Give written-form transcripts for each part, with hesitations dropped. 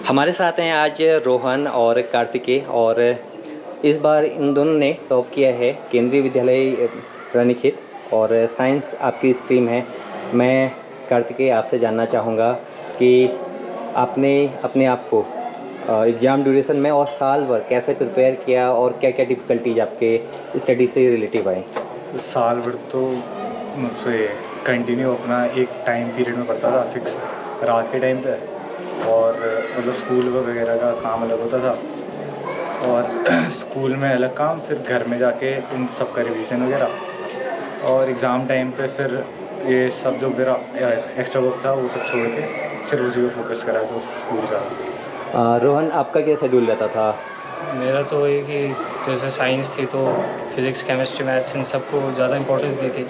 हमारे साथ हैं आज रोहन और कार्तिकेय, और इस बार इन दोनों ने टॉप किया है केंद्रीय विद्यालय रानीखेत, और साइंस आपकी स्ट्रीम है। मैं कार्तिकेय आपसे जानना चाहूँगा कि आपने अपने आप को एग्ज़ाम ड्यूरेशन में और साल भर कैसे प्रिपेयर किया और क्या क्या डिफ़िकल्टीज आपके स्टडी से रिलेटिव आई? साल भर तो मुझसे कंटिन्यू अपना एक टाइम पीरियड में पढ़ता था, फिक्स रात के टाइम पे, और मतलब स्कूल वगैरह का काम अलग होता था, और स्कूल में अलग काम, फिर घर में जाके इन सब का रिवीजन वगैरह, और एग्ज़ाम टाइम पे फिर ये सब जो मेरा एक्स्ट्रा वर्क था वो सब छोड़ के सिर्फ उसी पे फोकस करा जो स्कूल का। रोहन, आपका क्या शेड्यूल रहता था? मेरा तो ये कि जैसे साइंस थी तो फिज़िक्स, केमिस्ट्री, मैथ्स इन सबको ज़्यादा इंपॉर्टेंस दी थी,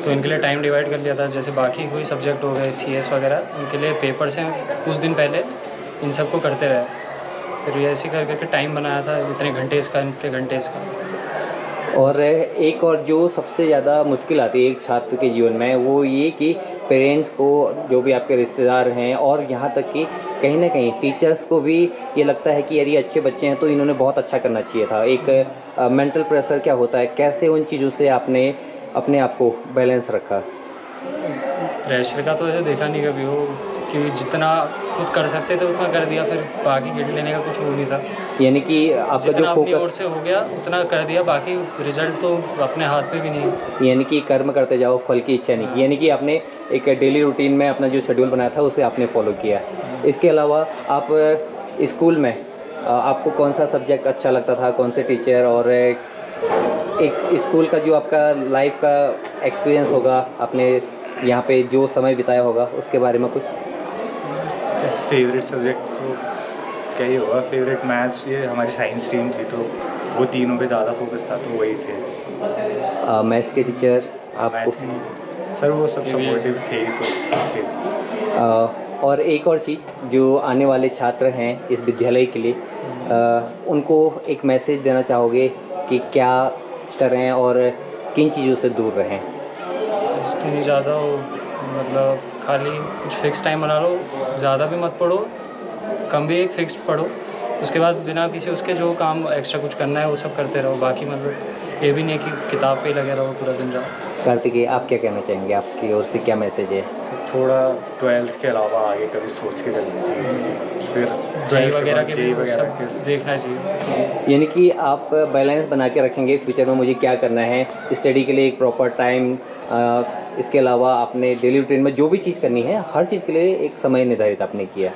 तो इनके लिए टाइम डिवाइड कर लिया था। जैसे बाकी कोई सब्जेक्ट हो गए CS वगैरह, उनके लिए पेपर्स हैं, कुछ दिन पहले इन सबको करते रहे, फिर ये ऐसे कर करके टाइम बनाया था, इतने घंटे इसका, इतने घंटे इसका। और एक और जो सबसे ज़्यादा मुश्किल आती है एक छात्र के जीवन में, वो ये कि पेरेंट्स को, जो भी आपके रिश्तेदार हैं, और यहाँ तक कि कहीं ना कहीं टीचर्स को भी ये लगता है कि यदि अच्छे बच्चे हैं तो इन्होंने बहुत अच्छा करना चाहिए था। एक मेंटल प्रेशर क्या होता है, कैसे उन चीज़ों से आपने अपने आप को बैलेंस रखा? प्रेशर का तो ऐसे देखा नहीं कभी हो, कि जितना खुद कर सकते थे उतना कर दिया, फिर बाकी गिल्ट लेने का कुछ वो नहीं था। यानी कि आपका जो अपनी ओर फोकस, से हो गया उतना कर दिया, बाकी रिजल्ट तो अपने हाथ पे भी नहीं है। यानी कि कर्म करते जाओ, फल की इच्छा नहीं की, यानी कि आपने एक डेली रूटीन में अपना जो शेड्यूल बनाया था उसे आपने फॉलो किया। इसके अलावा आप स्कूल में आपको कौन सा सब्जेक्ट अच्छा लगता था, कौन से टीचर, और एक स्कूल का जो आपका लाइफ का एक्सपीरियंस होगा, आपने यहाँ पे जो समय बिताया होगा, उसके बारे में कुछ? फेवरेट सब्जेक्ट तो क्या ही होगा, फेवरेट मैथ्स, ये हमारी साइंस स्ट्रीम थी तो वो तीनों पे ज़्यादा फोकस था, तो वही थे। मैथ्स के टीचर आपको? मैथ्स के टीचर सर वो सब सपोर्टिव थे तो अच्छे। और एक और चीज़, जो आने वाले छात्र हैं इस विद्यालय के लिए, उनको एक मैसेज देना चाहोगे कि क्या करें और किन चीज़ों से दूर रहें? इतनी ज़्यादा हो, मतलब खाली कुछ फिक्स टाइम बना लो, ज़्यादा भी मत पढ़ो, कम भी फिक्स्ड पढ़ो, उसके बाद बिना किसी उसके जो काम एक्स्ट्रा कुछ करना है वो सब करते रहो। बाकी मतलब ये भी नहीं कि किताब पे ही लगे रहो पूरा दिन रात। कार्तिकेय, आप क्या कहना चाहेंगे? आपकी ओर से क्या मैसेज है? थोड़ा 12th के अलावा आगे कभी सोच के चलना चाहिए, फिर जेई वगैरह के भी वगैरह सब देखना चाहिए। यानी कि आप बैलेंस बना के रखेंगे फ्यूचर में मुझे क्या करना है, स्टडी के लिए एक प्रॉपर टाइम, इसके अलावा आपने डेली रूटीन में जो भी चीज़ करनी है, हर चीज़ के लिए एक समय निर्धारित आपने किया।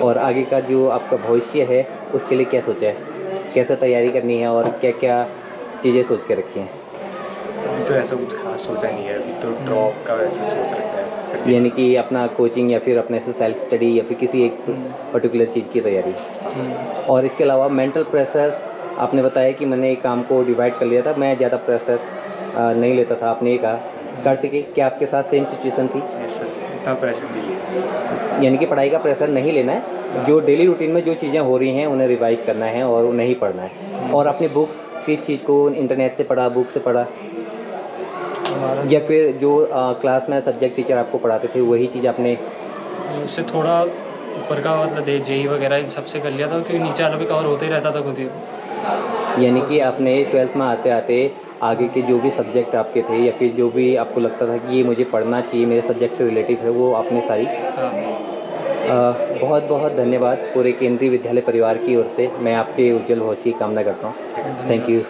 और आगे का जो आपका भविष्य है उसके लिए क्या सोचा है, कैसे तैयारी करनी है, और क्या क्या चीज़ें सोच के रखी हैं? अभी तो ऐसा कुछ खास सोचा नहीं है, अभी तो ड्रॉप का वैसे सोच रखा है। यानी कि अपना कोचिंग या फिर अपने से सेल्फ स्टडी या फिर किसी एक पर्टिकुलर चीज़ की तैयारी। और इसके अलावा मेंटल प्रेशर, आपने बताया कि मैंने एक काम को डिवाइड कर लिया था, मैं ज़्यादा प्रेशर नहीं लेता था, आपने ये कहा। कार्तिकेय, क्या आपके साथ सेम सिचुएशन थी? सर इतना प्रेशर नहीं लिया। यानी कि पढ़ाई का प्रेशर नहीं लेना है, जो डेली रूटीन में जो चीज़ें हो रही हैं उन्हें रिवाइज करना है और उन्हें ही पढ़ना है। और अपनी बुक्स, किस चीज़ को इंटरनेट से पढ़ा, बुक से पढ़ा, या फिर जो क्लास में सब्जेक्ट टीचर आपको पढ़ाते थे वही चीज़ आपने? उससे थोड़ा ऊपर का मतलब जेई वगैरह इन सबसे कर लिया था, क्योंकि नीचे वाला भी कवर होते ही रहता था खुद ही। यानी कि आपने 12th में आते आते आगे के जो भी सब्जेक्ट आपके थे या फिर जो भी आपको लगता था कि ये मुझे पढ़ना चाहिए, मेरे सब्जेक्ट से रिलेटिव है, वो आपने सारी। बहुत बहुत धन्यवाद पूरे केंद्रीय विद्यालय परिवार की ओर से, मैं आपके उज्जवल भविष्य की कामना करता हूँ। Thank you.